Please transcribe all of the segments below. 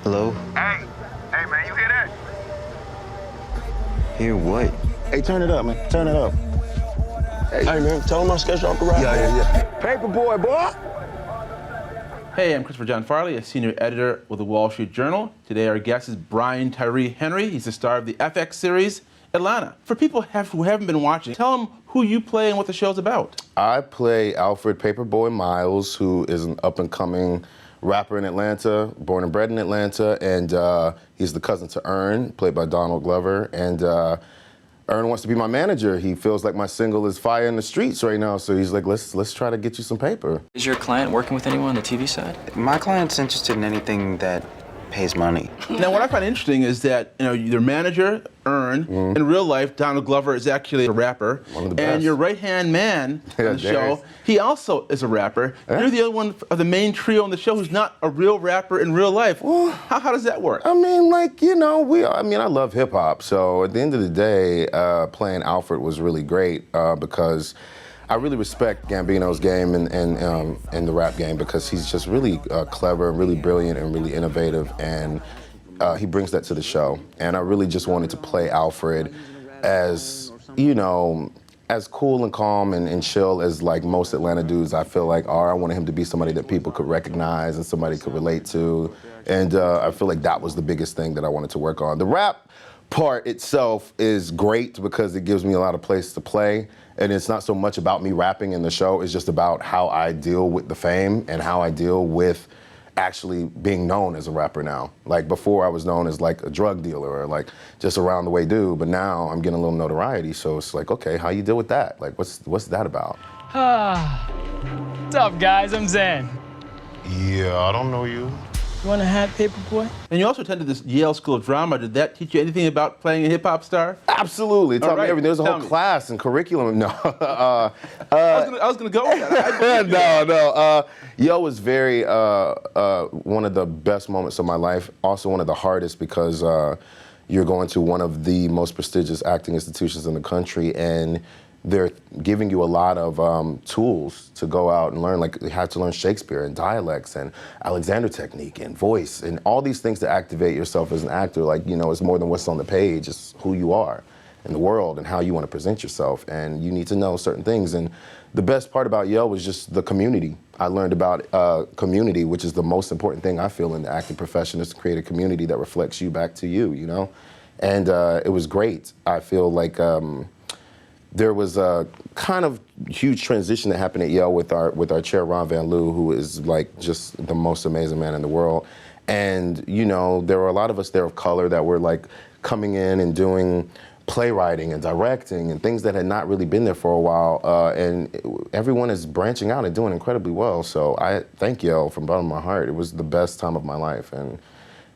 Hello? Hey, man, you hear that? Hear what? Hey, turn it up, man. Turn it up. Hey, man, tell him my schedule off the rap. Yeah. Paper Boi, boy. Hey, I'm Christopher John Farley, a senior editor with the Wall Street Journal. Today our guest is Brian Tyree Henry. He's the star of the FX series Atlanta. For people who haven't been watching, tell them who you play and what the show's about. I play Alfred Paper Boi Miles, who is an up-and-coming rapper in Atlanta, born and bred in Atlanta, and he's the cousin to Earn, played by Donald Glover, and Earn wants to be my manager. He feels like my single is fire in the streets right now, so he's like, let's try to get you some paper. Is your client working with anyone on the TV side? My client's interested in anything that pays money. Now, what I find interesting is that your manager, Earn, in real life, Donald Glover is actually a rapper. One of the best. And your right-hand man on the show, he also is a rapper. You're the only one of the main trio on the show who's not a real rapper in real life. Well, how does that work? I mean, like, I love hip hop. So at the end of the day, playing Alfred was really great because I really respect Gambino's game and the rap game because he's just really clever, really brilliant, and really innovative, and he brings that to the show. And I really just wanted to play Alfred as, as cool and calm and chill as like most Atlanta dudes I feel like are. I wanted him to be somebody that people could recognize and somebody could relate to. And I feel like that was the biggest thing that I wanted to work on. The rap part itself is great because it gives me a lot of place to play. And it's not so much about me rapping in the show, it's just about how I deal with the fame and how I deal with actually being known as a rapper now. Like before I was known as like a drug dealer or like just around the way dude, but now I'm getting a little notoriety, so it's like, okay, how you deal with that? Like what's that about? What's up, guys? I'm Zen. Yeah, I don't know you. You want a hat, Paper Boi? And you also attended this Yale School of Drama. Did that teach you anything about playing a hip-hop star? Absolutely. It taught me everything. There's a whole class and curriculum. No. I was going to go with that. No. Yale was very one of the best moments of my life. Also one of the hardest because you're going to one of the most prestigious acting institutions in the country, and they're giving you a lot of tools to go out and learn. Like you had to learn Shakespeare and dialects and Alexander technique and voice and all these things to activate yourself as an actor. Like, it's more than what's on the page. It's who you are in the world and how you want to present yourself. And you need to know certain things. And the best part about Yale was just the community. I learned about community, which is the most important thing I feel in the acting profession, is to create a community that reflects you back to you, And it was great. I feel like there was a kind of huge transition that happened at Yale with our chair, Ron Van Loo, who is like just the most amazing man in the world. And, there were a lot of us there of color that were like coming in and doing playwriting and directing and things that had not really been there for a while. And everyone is branching out and doing incredibly well. So I thank Yale from the bottom of my heart. It was the best time of my life, and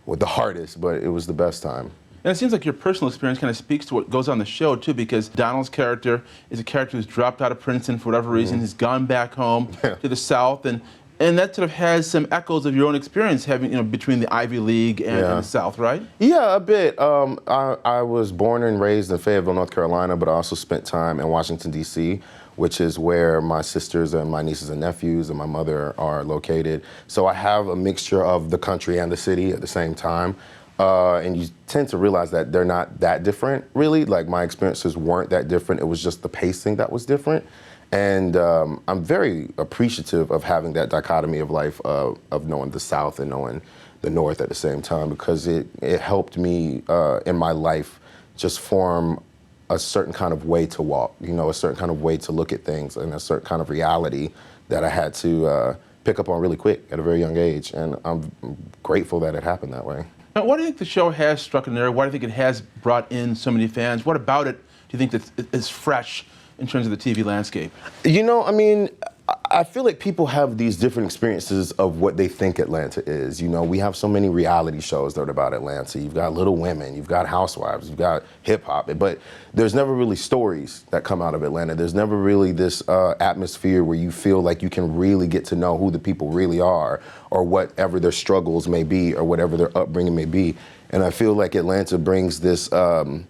the hardest, but it was the best time. And it seems like your personal experience kind of speaks to what goes on the show, too, because Donald's character is a character who's dropped out of Princeton for whatever reason. He's gone back home to the South, and that sort of has some echoes of your own experience having, between the Ivy League and the South, right? Yeah, a bit. I was born and raised in Fayetteville, North Carolina, but I also spent time in Washington, D.C., which is where my sisters and my nieces and nephews and my mother are located. So I have a mixture of the country and the city at the same time. And you tend to realize that they're not that different, really. Like, my experiences weren't that different. It was just the pacing that was different. And I'm very appreciative of having that dichotomy of life, of knowing the South and knowing the North at the same time, because it helped me in my life just form a certain kind of way to walk, a certain kind of way to look at things, and a certain kind of reality that I had to pick up on really quick at a very young age. And I'm grateful that it happened that way. Now, why do you think the show has struck a nerve? Why do you think it has brought in so many fans? What about it do you think that is fresh in terms of the TV landscape? I feel like people have these different experiences of what they think Atlanta is. We have so many reality shows that are about Atlanta. You've got Little Women, you've got Housewives, you've got hip hop, but there's never really stories that come out of Atlanta. There's never really this atmosphere where you feel like you can really get to know who the people really are, or whatever their struggles may be, or whatever their upbringing may be. And I feel like Atlanta brings this kind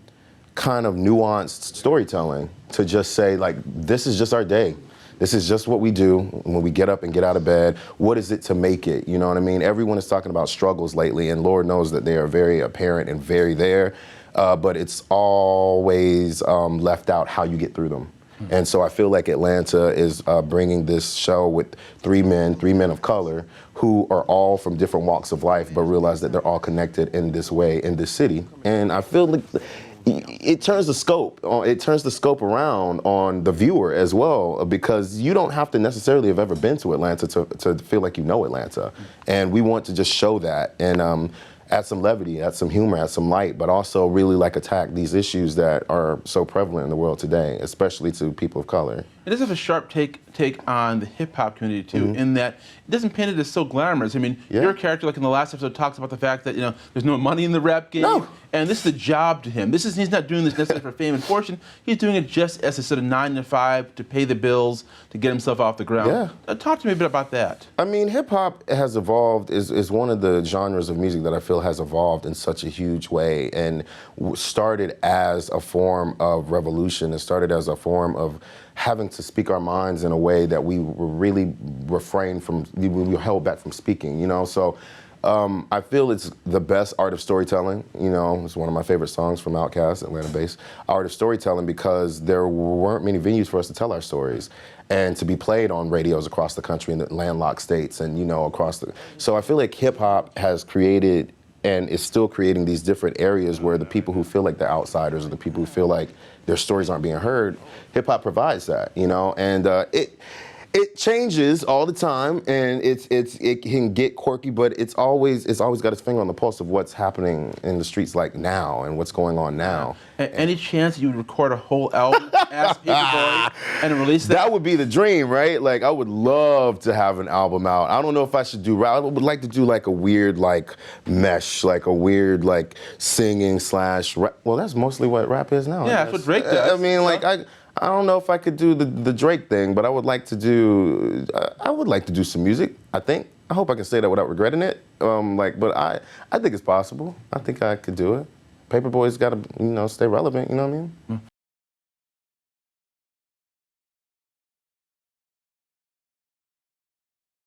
of nuanced storytelling to just say, like, this is just our day. This is just what we do when we get up and get out of bed. What is it to make it? You know what I mean? Everyone is talking about struggles lately, and Lord knows that they are very apparent and very there, but it's always left out how you get through them. And so I feel like Atlanta is bringing this show with three men of color, who are all from different walks of life, but realize that they're all connected in this way in this city. And I feel like it turns the scope. It turns the scope around on the viewer as well, because you don't have to necessarily have ever been to Atlanta to feel like you know Atlanta. And we want to just show that and add some levity, add some humor, add some light, but also really like attack these issues that are so prevalent in the world today, especially to people of color. It does have a sharp take on the hip hop community too, in that it doesn't paint it as so glamorous. I mean, your character, like in the last episode, talks about the fact that there's no money in the rap game, and this is a job to him. He's not doing this necessarily for fame and fortune. He's doing it just as a sort of 9 to 5 to pay the bills, to get himself off the ground. Talk to me a bit about that. I mean, hip hop has evolved, is one of the genres of music that I feel has evolved in such a huge way, and started as a form of revolution. It started as a form of having to speak our minds in a way that we were really refrained from, we were held back from speaking, So I feel it's the best art of storytelling. It's one of my favorite songs from Outkast, Atlanta-based, art of storytelling, because there weren't many venues for us to tell our stories and to be played on radios across the country in the landlocked states and, so I feel like hip hop has created and is still creating these different areas where the people who feel like they're outsiders or the people who feel like their stories aren't being heard, hip hop provides that, and it changes all the time, and it can get quirky, but it's always got its finger on the pulse of what's happening in the streets like now and what's going on now. Any chance you would record a whole album as Paper Boi and release that? That would be the dream, right? Like, I would love to have an album out. I don't know if I should do rap. I would like to do like a weird mesh, like a weird singing / rap. Well, that's mostly what rap is now. Yeah, that's what Drake does. I mean, I don't know if I could do the Drake thing, but I would like to do some music, I think. I hope I can say that without regretting it. But I think it's possible. I think I could do it. Paper Boi's got to, stay relevant, you know what I mean?